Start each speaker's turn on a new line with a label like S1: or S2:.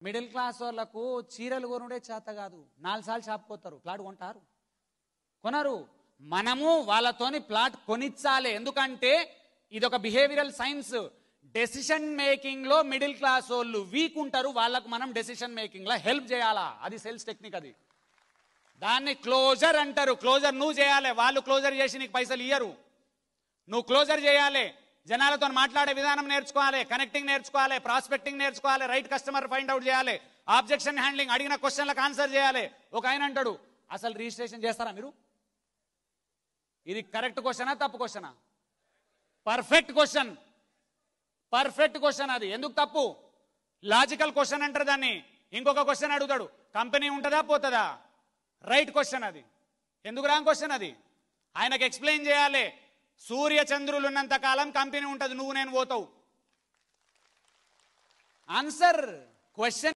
S1: Middle class వాళ్ళకు చీరలు కొనుడే చేత కాదు, 4 సార్లు షాప్ పోతారు, ప్లాట్ కొంటారు, కొనరు. మనము వాళ్ళతోని ప్లాట్ కొనిచ్చాలి. ఎందుకంటే ఇది ఒక బిహేవియరల్ సైన్స్. డెసిషన్ మేకింగ్ లో మిడిల్ క్లాస్ వాళ్ళు వీక్ ఉంటారు, వాళ్ళకు మనం డెసిషన్ మేకింగ్ లో హెల్ప్ చేయాలా. అది సేల్స్ టెక్నిక్. అది దాన్ని క్లోజర్ అంటారు. క్లోజర్ నువ్వు చేయాలి, వాళ్ళు క్లోజర్ చేసి నీకు పైసలు ఇయ్యరు. నువ్వు క్లోజర్ చేయాలి, జనాలతో మాట్లాడే విధానం నేర్చుకోవాలి, కనెక్టింగ్ నేర్చుకోవాలి, ప్రాస్పెక్టింగ్ నేర్చుకోవాలి, రైట్ కస్టమర్ ఫైండ్ అవుట్ చేయాలి, ఆబ్జెక్షన్ హ్యాండ్లింగ్, అడిగిన క్వశ్చన్లకు ఆన్సర్ చేయాలి. ఒక ఆయన అంటాడు, అసలు రిజిస్ట్రేషన్ చేస్తారా మీరు? ఇది కరెక్ట్ క్వశ్చనా తప్పు క్వశ్చనా? Perfect question, perfect question. అది ఎందుకు తప్పు? లాజికల్ క్వశ్చన్ అంటారు దాన్ని. ఇంకొక క్వశ్చన్ అడుగుతాడు, కంపెనీ ఉంటుందా పోతుందా? Right question. అది ఎందుకు రాంగ్ క్వశ్చన్? అది ఆయనకు ఎక్స్ప్లెయిన్ చేయాలి. సూర్య చంద్రులు ఉన్నంత కాలం కంపెనీ ఉంటుంది, నువ్వు నేను పోతావు. Answer question